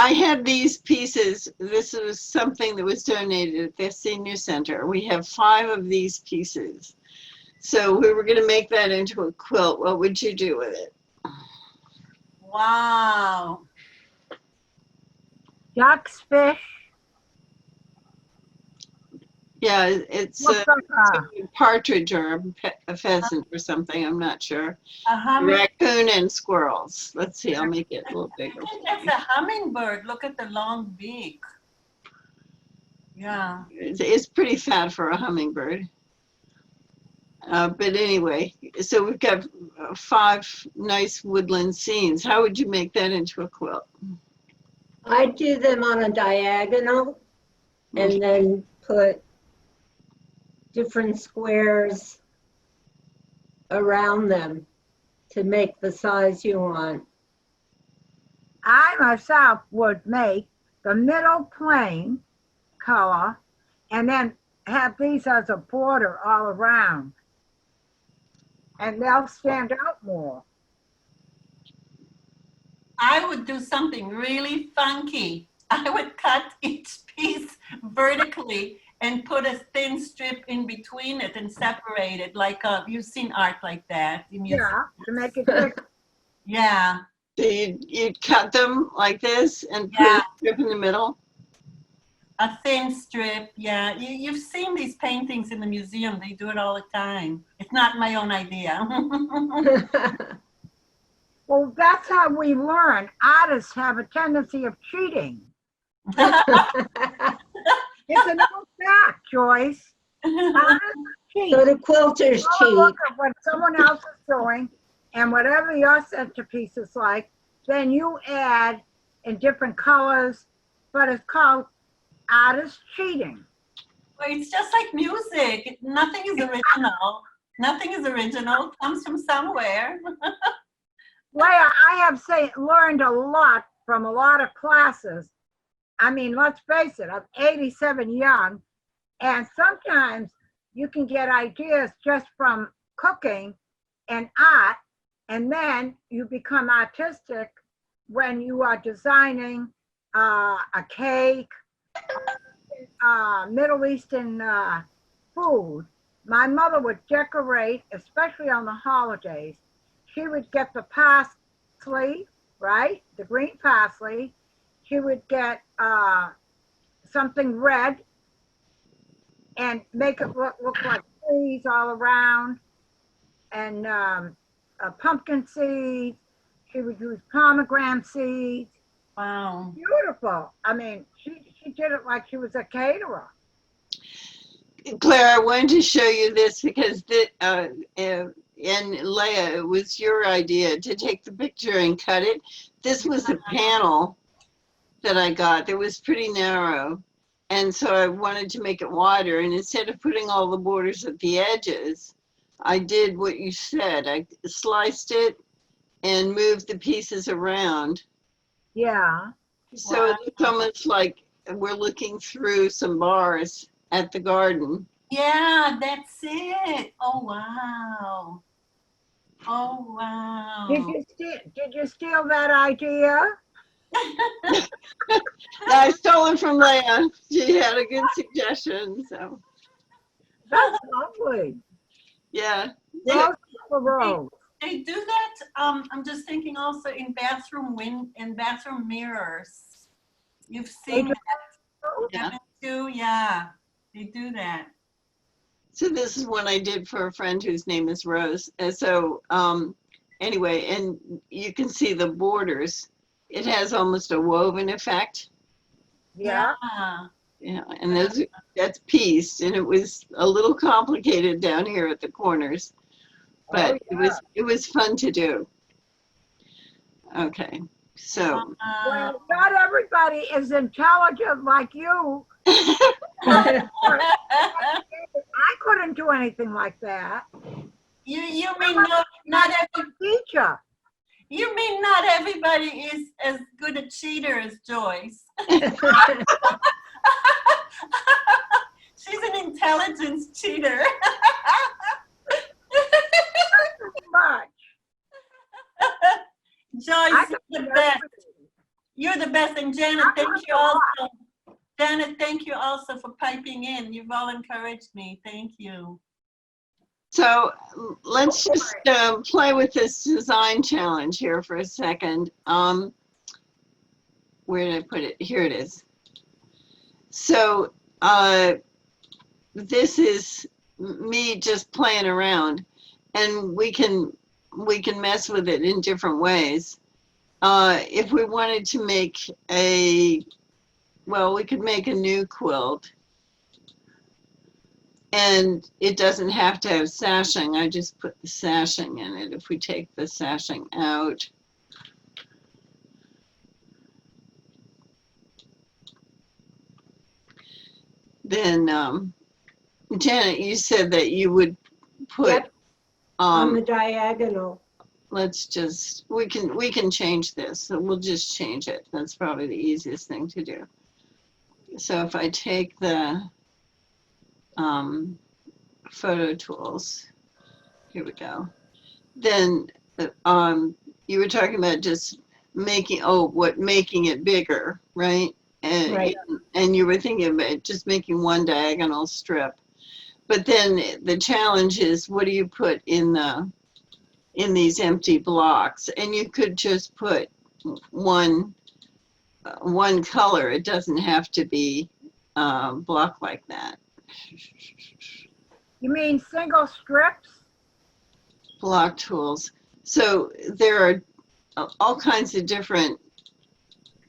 I had these pieces. This was something that was donated at the senior center. We have 5 of these pieces. So we were going to make that into a quilt. What would you do with it? Wow. Ducks, fish. Yeah, it's a partridge or a pheasant or something. I'm not sure. A humming. Raccoon and squirrels. Let's see. I'll make it a little bigger. I think that's a hummingbird. Look at the long beak. Yeah. It's pretty fat for a hummingbird. But anyway, so we've got 5 nice woodland scenes. How would you make that into a quilt? I do them on a diagonal and then put different squares around them to make the size you want. I myself would make the middle plain color and then have these as a border all around. And they'll stand out more. I would do something really funky. I would cut each piece vertically and put a thin strip in between it and separate it, like you've seen art like that. Yeah, to make it big. Yeah. So you'd cut them like this and put a strip in the middle? A thin strip, yeah. You've seen these paintings in the museum. They do it all the time. It's not my own idea. Well, that's how we learn. Artists have a tendency of cheating. It's an old fact, Joyce. Artists cheat. So the quilters cheat. Look at what someone else is doing, and whatever your centerpiece is like, then you add in different colors, but it's called artist cheating. Well, it's just like music. Nothing is original. Nothing is original. It comes from somewhere. Leah, I have learned a lot from a lot of classes. I mean, let's face it, I'm 87 young, and sometimes you can get ideas just from cooking and art, and then you become artistic when you are designing a cake, Middle Eastern food. My mother would decorate, especially on the holidays. She would get the parsley, right? The green parsley. She would get something red and make it look like trees all around, and pumpkin seeds. She would use pomegranate seeds. Wow. Beautiful. I mean, she did it like she was a caterer. Claire, I wanted to show you this because and Leah, it was your idea to take the picture and cut it. This was a panel that I got that was pretty narrow. And so I wanted to make it wider. And instead of putting all the borders at the edges, I did what you said. I sliced it and moved the pieces around. Yeah. So wow. It's almost like we're looking through some bars at the garden. Yeah, that's it. Oh, wow. Oh, wow. Did you steal that idea? I stole it from Leah. She had a good suggestion. So that's lovely. Yeah. They do that. I'm just thinking also in bathroom mirrors. You've seen that. Yeah. Too? Yeah. They do that. So this is one I did for a friend whose name is Rose. And so anyway, and you can see the borders. It has almost a woven effect. Yeah. Yeah, and that's pieced, and it was a little complicated down here at the corners, but it was fun to do. Okay, so. Well, not everybody is intelligent like you. I couldn't do anything like that. You mean not every teacher? You mean not everybody is as good a cheater as Joyce? She's an intelligence cheater. Much. Joyce, you're the best. You're the best. And Janet, I thank learned you a lot. also. Janet, thank you also for piping in. You've all encouraged me. Thank you. So let's just play with this design challenge here for a second. Where did I put it? Here it is. So this is me just playing around, and we can mess with it in different ways. If we wanted to make we could make a new quilt, and it doesn't have to have sashing. I just put the sashing in it. If we take the sashing out, then Janet, you said that you would put Yep, on the diagonal. let's just we can change this. So we'll just change it. That's probably the easiest thing to do. So if I take the photo tools, here we go. Then you were talking about just making making it bigger, right? And, Right. and you were thinking about just making one diagonal strip. But then the challenge is, what do you put in these empty blocks? And you could just put one color. It doesn't have to be block like that. You mean single strips? Block tools. So there are all kinds of different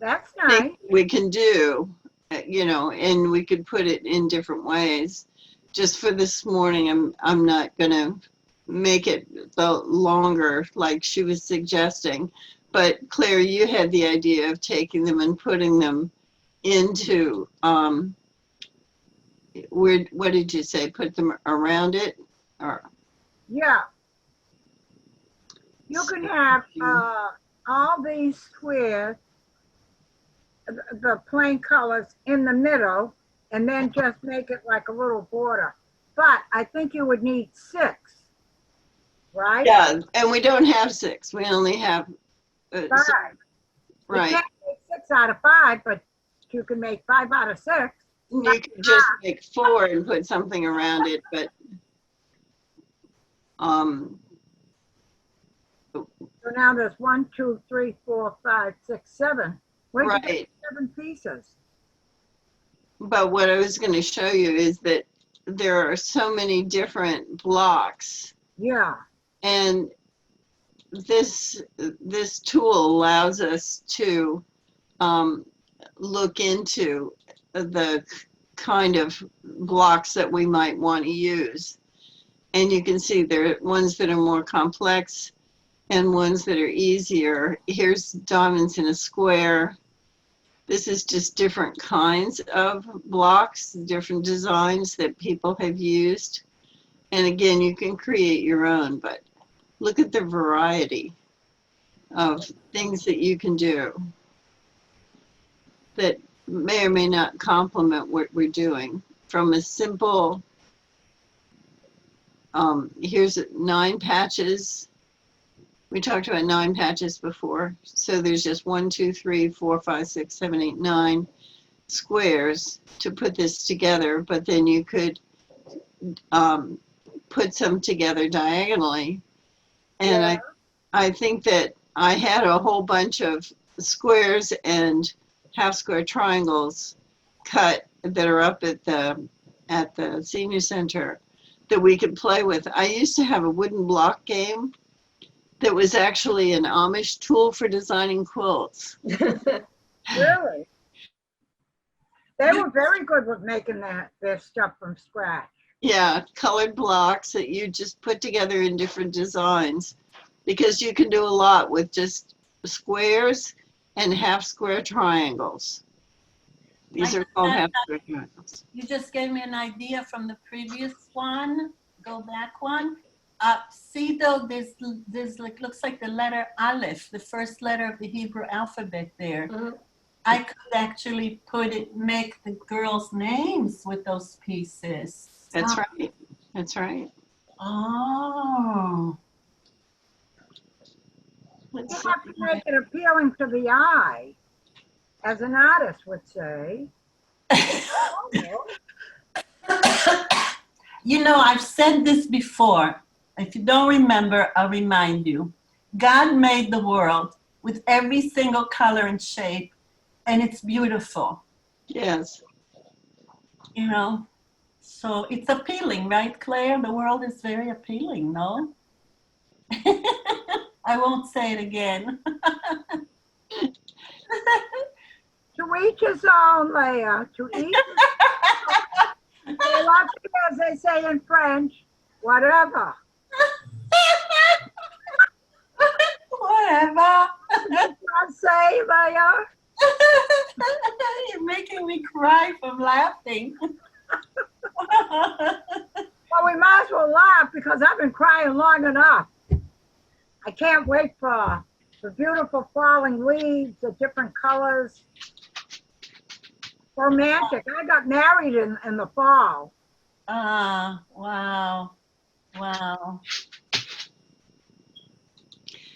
That's things nice. we can do, and we could put it in different ways. Just for this morning, I'm not gonna make it longer like she was suggesting. But Claire, you had the idea of taking them and putting them into what did you say? Put them around it, or Yeah. You can have all these squares, the plain colors in the middle, and then just make it like a little border. But I think you would need 6, right? yeah, and we don't have 6. We only have 5. right. You can't make 6 out of 5, but you can make 5 out of 6. You could just make 4 and put something around it, but So now there's 1, 2, 3, 4, 5, 6, 7. Where'd you right. get 7 pieces? But what I was going to show you is that there are so many different blocks, Yeah. and this tool allows us to look into the kind of blocks that we might want to use. And you can see there are ones that are more complex and ones that are easier. Here's diamonds in a square. This is just different kinds of blocks, different designs that people have used. And again, you can create your own, but look at the variety of things that you can do that may or may not complement what we're doing. From a simple, here's 9 patches. We talked about 9 patches before. So there's just 1, 2, 3, 4, 5, 6, 7, 8, 9 squares to put this together, but then you could put some together diagonally. And Yeah. I think that I had a whole bunch of squares and half square triangles cut that are up at the senior center that we could play with. I used to have a wooden block game that was actually an Amish tool for designing quilts. Really? They were very good with making their stuff from scratch. Yeah, colored blocks that you just put together in different designs, because you can do a lot with just squares and half square triangles. These are called half square triangles. You just gave me an idea from the previous one. Go back one. See though, there's like, looks like the letter Aleph, the first letter of the Hebrew alphabet there. Mhm. I could actually make the girls' names with those pieces. That's right. That's right. Oh. Let's You see. have to make it appealing to the eye. as an artist would say. You know, I've said this before. If you don't remember, I'll remind you. God made the world with every single color and shape, and it's beautiful. Yes. You know, so it's appealing, right, Claire? The world is very appealing, no? I won't say it again. To each his own, Leah. To each his own. They love it, as they say in French, whatever. Whatever. What say, Leah? You're making me cry from laughing. Well, we might as well laugh because I've been crying long enough. I can't wait for the beautiful falling leaves, the different colors. Romantic. I got married in the fall. Wow. Wow.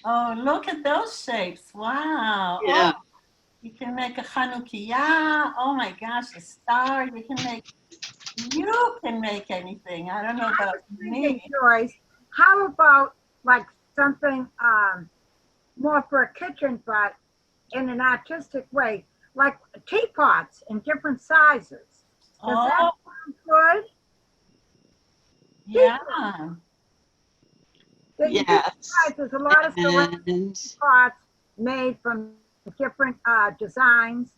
Oh, look at those shapes. Wow. Yeah. Oh, you can make a Chanukiah. Oh my gosh, a star. You can make anything. I don't know about me. Joyce, how about like something more for a kitchen, but in an artistic way, like teapots in different sizes? Does that Oh, sound good? yeah. Yes. There's a lot of ceramic And pots made from different designs.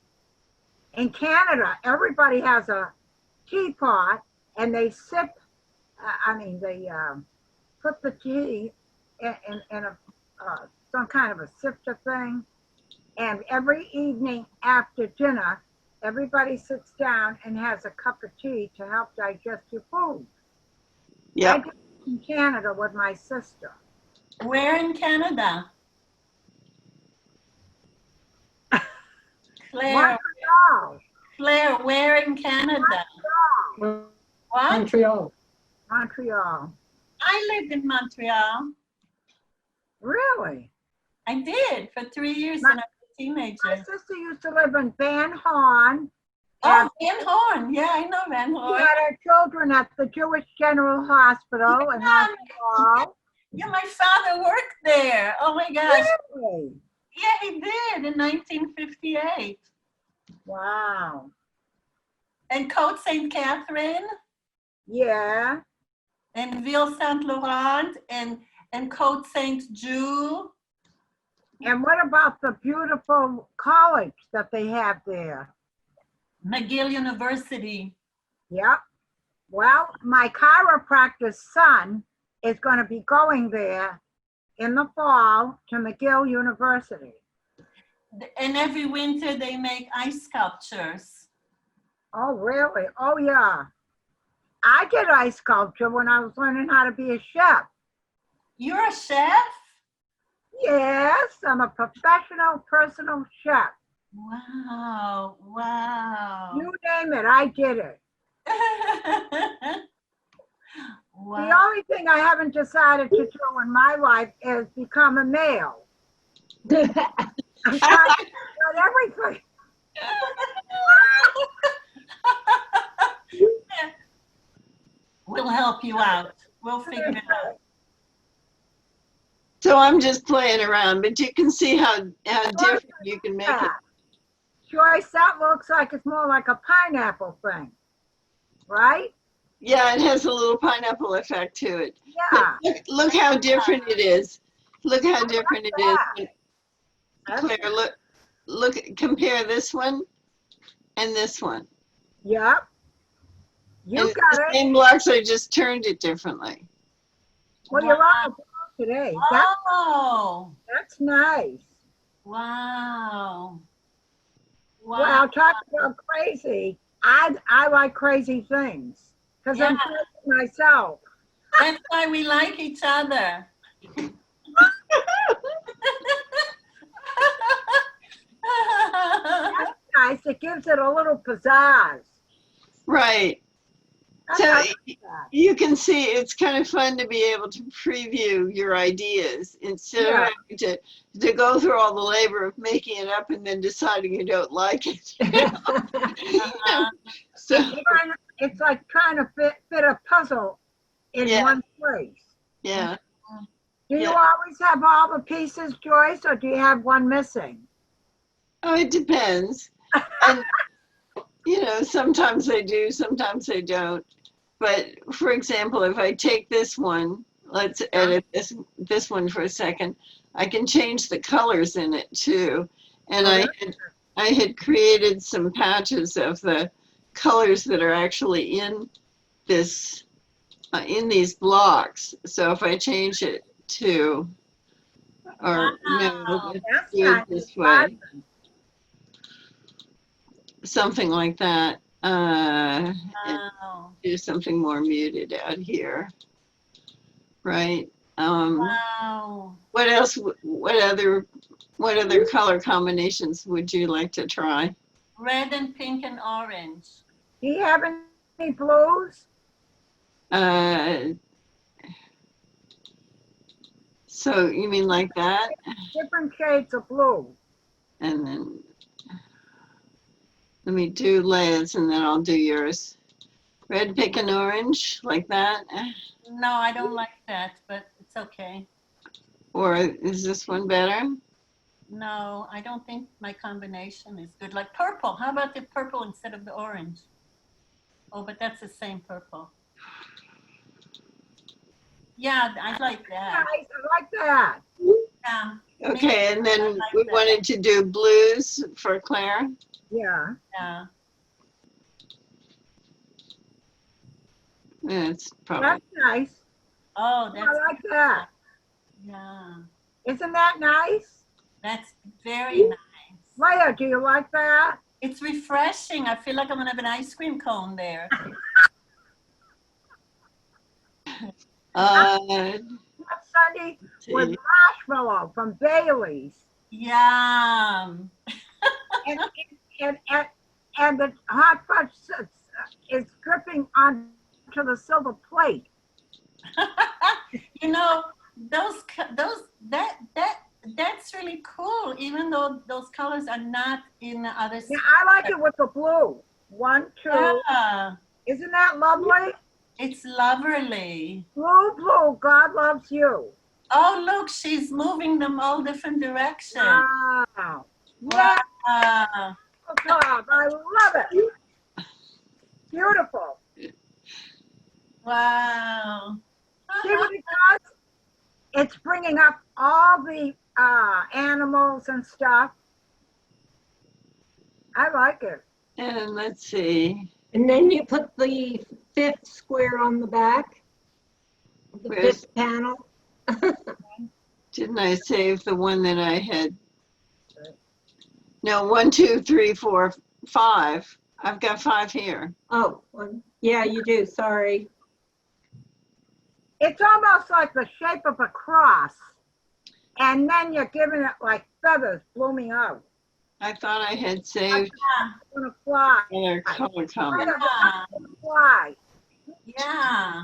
In Canada, everybody has a teapot, and they sip. They put the tea in a some kind of a sifter thing, and every evening after dinner, everybody sits down and has a cup of tea to help digest your food. I yep. did it in Canada with my sister. Where in Canada? Claire, Montreal. Claire, where in Canada? What? Montreal. Montreal. I lived in Montreal. Really? I did for 3 years My- when I was a My teenager. sister used to live in Van Horn. Oh, Van Horn. Yeah, I know Van We Horn. had our children at the Jewish General Hospital in Yeah. Montreal. Yeah, my father worked there. Oh my gosh. Really? Yeah, he did in 1958. Wow. And Côte Saint Catherine Yeah. and Ville Saint Laurent and Côte Saint Jules. And what about the beautiful college that they have there? McGill University. Yep. Well, my chiropractor's son is going to be going there in the fall to McGill University. And every winter they make ice sculptures. Oh, really? Oh, yeah. I did ice sculpture when I was learning how to be a chef. You're a chef? Yes, I'm a professional personal chef. Wow, wow. You name it, I did it. Wow. The only thing I haven't decided to do in my life is become a male. I've got everything. We'll help you out. We'll figure it out. So I'm just playing around, but you can see how different you can make it. Joyce, that looks like it's more like a pineapple thing, right? Yeah, it has a little pineapple effect to it. Yeah. Look how different it is. Look how different it is. Claire, look, compare this one and this one. Yep. You And got the it. same blocks, I just turned it differently. Well, you're on the ball today. Oh, That's nice. wow. Wow. Well, talk about crazy. I like crazy things because I'm crazy myself. That's why we like each other. That's nice. It gives it a little pizzazz. Right. I So like that. you can see it's kind of fun to be able to preview your ideas instead of Yeah. having to go through all the labor of making it up and then deciding you don't like it. Uh-huh. So It's like trying to fit a puzzle in Yeah. one place. yeah. Do you Yeah. always have all the pieces, Joyce, or do you have one missing? Oh, it depends. And sometimes I do, sometimes I don't. But for example, if I take this one, let's edit this one for a second. I can change the colors in it too. And Oh, I had created some patches of the colors that are actually in this in these blocks. So if I change it to, or no, Wow. let's That's do nice. it this way, something like that. And Wow. do something more muted out here, right? Wow. What else? What other color combinations would you like to try? Red and pink and orange. Do you have any blues? Uh, so you mean like that? Different shades of blue. And then let me do Leia's and then I'll do yours. Red, pink, and orange, like that? No, I don't like that, but it's okay. Or is this one better? No, I don't think my combination is good. Like purple. How about the purple instead of the orange? Oh, but that's the same purple. Yeah, I like that. Nice, I like that. Yeah, Okay, and then like we that. wanted to do blues for Claire. Yeah. yeah. That's probably, That's nice. Oh, I that's like that. yeah. Isn't that nice? That's very nice. Leah, do you like that? It's refreshing. I feel like I'm gonna have an ice cream cone there. Last Sunday with see. marshmallow from Bailey's. Yum. And, and the hot fudge is dripping onto the silver plate. You know, that's really cool, even though those colors are not in the other Yeah, I like it with the blue. 1, 2. Yeah, Isn't that lovely? it's lovely. Blue, blue, God loves you. Oh, look, she's moving them all different directions. Wow. Yeah, Wow. God, I love it. Beautiful. Wow. See what it does? It's bringing up all the animals and stuff. I like it. And let's see. And then you put the 5th square on the back, the Where's- 5th panel. Didn't I save the one that I had? No, 1, 2, 3, 4, 5. I've got 5 here. Oh, well, yeah, you do. Sorry. It's almost like the shape of a cross. And then you're giving it like feathers blooming out. I thought I had saved It's gonna fly. other color combinations. Yeah. It's gonna fly. Yeah.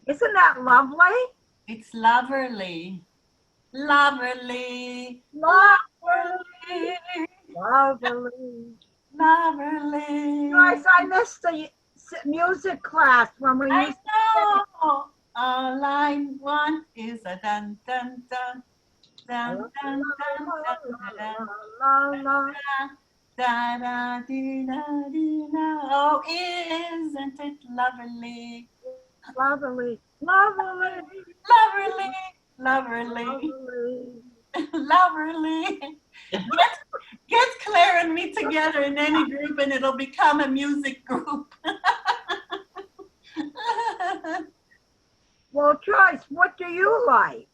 Isn't that lovely? It's lovely. Lovely. Lovely. Lovely. Lovely. Lovely. Joyce, I missed the music class when we I used know. All I want is a dun dun dun dun dun dun dun dun la, la. da da dee da dee da. Oh, isn't it lovely? Lovely. Lovely. Lovely. Lovely. Lovely. Lovely. Get Claire and me together in any group and it'll become a music group. Well, Joyce, what do you like?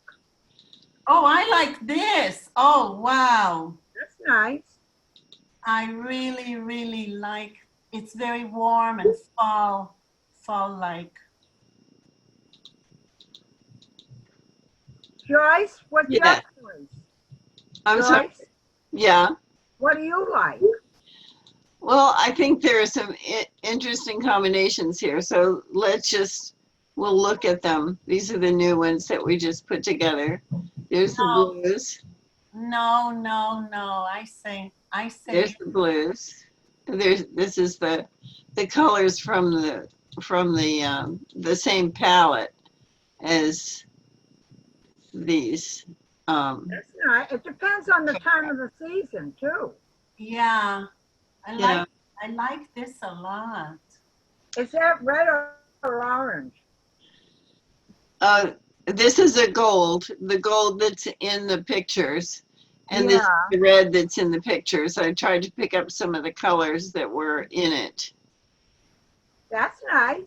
Oh, I like this. Oh, wow. That's nice. I really, really like, it's very warm and fall-like. Joyce, what's Yeah. your choice? I'm sorry. Joyce, Yeah. what do you like? Well, I think there are some interesting combinations here. So we'll look at them. These are the new ones that we just put together. There's the No, blues. no, no, no. I There's say, the blues. This is the colors from the same palette as these. That's nice. It depends on the time of the season too. yeah, Yeah. I like this a lot. Is that red or orange? This is the gold that's in the pictures, and this is Yeah, the red that's in the pictures. I tried to pick up some of the colors that were in it. that's nice.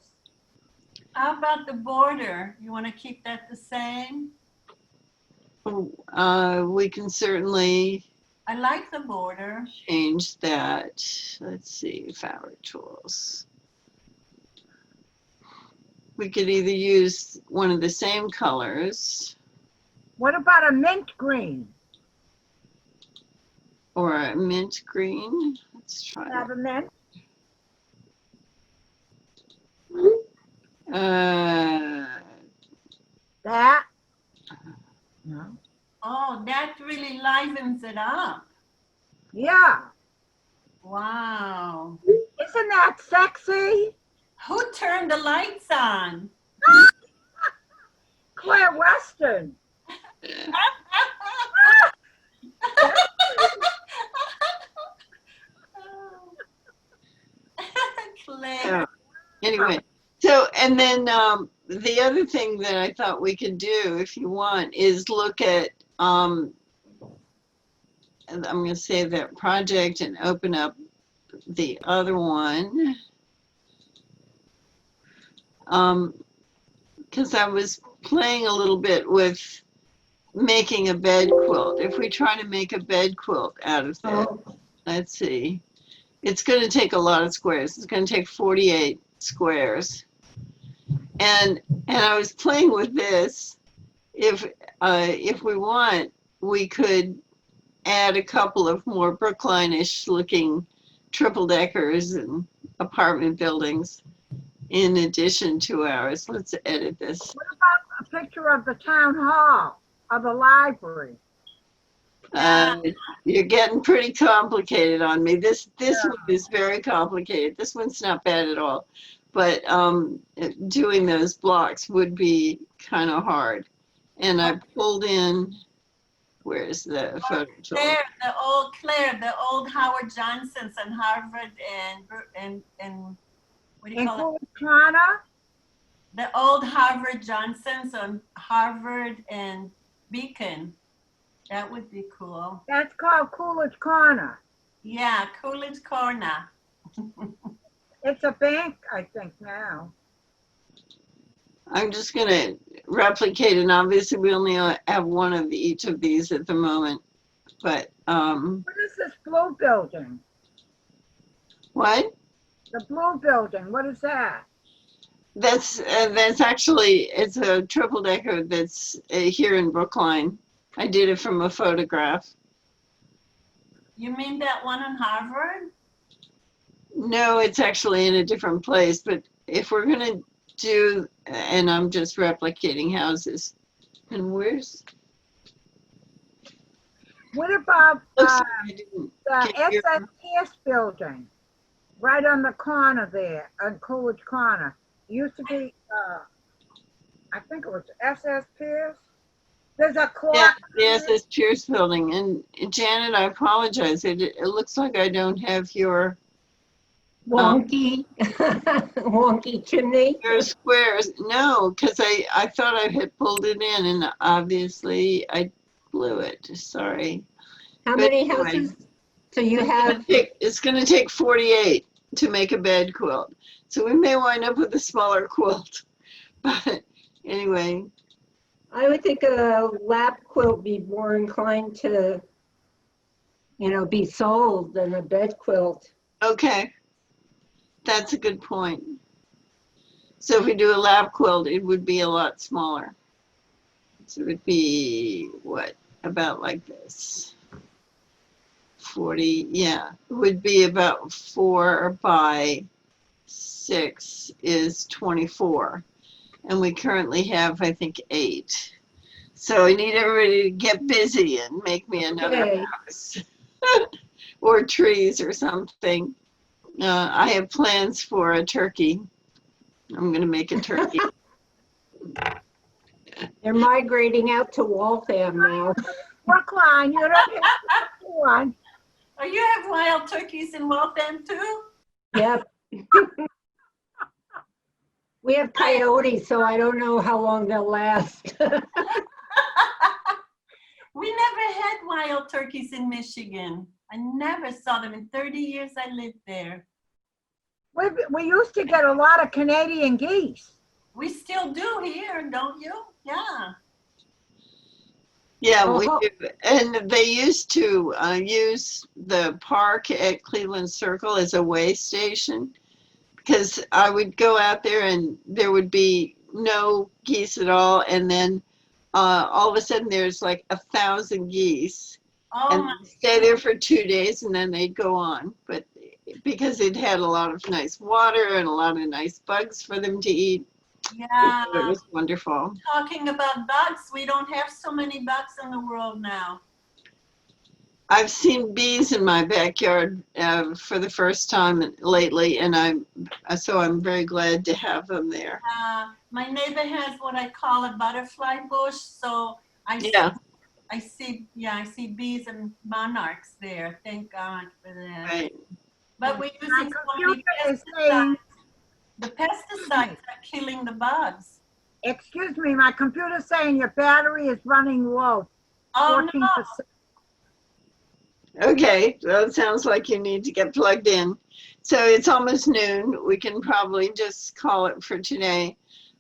How about the border? You want to keep that the same? We can certainly I like the border. change that. Let's see, fabric tools. We could either use one of the same colors What about a mint green? or a mint green. Let's try Have a mint? that. That? No. Oh, that really livens it up. Yeah. Wow. Isn't that sexy? Who turned the lights on? Claire Weston. Claire. Yeah. Anyway, so and then the other thing that I thought we could do, if you want, is look at. And I'm going to save that project and open up the other one. Because I was playing a little bit with making a bed quilt. If we try to make a bed quilt out of this, let's see. It's going to take a lot of squares. It's going to take 48 squares. And I was playing with this. If we want, we could add a couple of more Brookline-ish looking triple deckers and apartment buildings in addition to ours. Let's edit this. What about a picture of the town hall or the library? You're getting pretty complicated on me. This one is very complicated. This one's not bad at all, but doing those blocks would be kind of hard. And I pulled in. Where's the photo tool? Claire, the old Howard Johnsons and Harvard and what do you call it? Connor? The old Harvard Johnsons on Harvard and Beacon. That would be cool. That's called Coolidge Corner. Yeah, Coolidge Corner. It's a bank, I think, now. I'm just going to replicate, and obviously we only have one of each of these at the moment. But What is this blue building? what? The blue building, what is that? That's actually, it's a triple decker that's here in Brookline. I did it from a photograph. You mean that one on Harvard? No, it's actually in a different place. But if we're going to do, and I'm just replicating houses. And where's? What about Looks like I didn't the get your- SS Pierce building? Right on the corner there, on Coolidge Corner. Used to be, I think it was SS Pierce. There's a clock. Yeah, the SS Pierce building. And Janet, I apologize. It looks like I don't have your Wonky, wonky chimney. squares. No, because I thought I had pulled it in, and obviously I blew it. Sorry. How But many anyway, houses? So you have, It's going to take 48 to make a bed quilt. So we may wind up with a smaller quilt. But anyway, I would think a lap quilt be more inclined to, be sold than a bed quilt. okay. That's a good point. So if we do a lap quilt, it would be a lot smaller. So it would be, what, about like this. 40, yeah, it would be about 4 by 6 is 24. And we currently have, I think, 8. So I need everybody to get busy and make me another Okay. house or trees or something. I have plans for a turkey. I'm going to make a turkey. They're migrating out to Waltham now. Brookline, you don't have one. Oh, you have wild turkeys in Waltham too? Yep. We have coyotes, so I don't know how long they'll last. We never had wild turkeys in Michigan. I never saw them in 30 years I lived there. We used to get a lot of Canadian geese. We still do here, don't you? Yeah. Yeah, Oh, we do. And they used to use the park at Cleveland Circle as a way station, because I would go out there and there would be no geese at all. And then all of a sudden there's like 1,000 geese. Oh And my, they'd stay there for 2 days and then they'd go on. But because it had a lot of nice water and a lot of nice bugs for them to eat, yeah. it was wonderful. Talking about bugs, we don't have so many bugs in the world now. I've seen bees in my backyard for the first time lately, and I'm very glad to have them there. My neighbor has what I call a butterfly bush, so Yeah, I see bees and monarchs there. Thank God for that. right. But we're My using so many computer is saying, pesticides. The pesticides are killing the bugs. excuse me, my computer's saying your battery is running low, Oh 14%. no! Okay, well, it sounds like you need to get plugged in. So it's almost noon. We can probably just call it for today.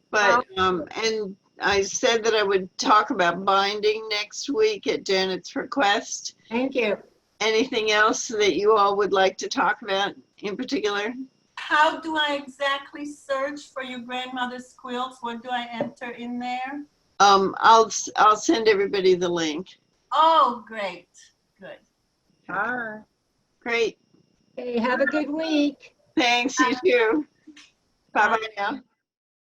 But, and I said that I would talk about binding next week at Janet's request. Thank you. Anything else that you all would like to talk about in particular? How do I exactly search for your grandmother's quilts? What do I enter in there? I'll send everybody the link. Oh, great. Good. All right. Great. Okay, have a good week. Thanks, you too. Bye-bye now.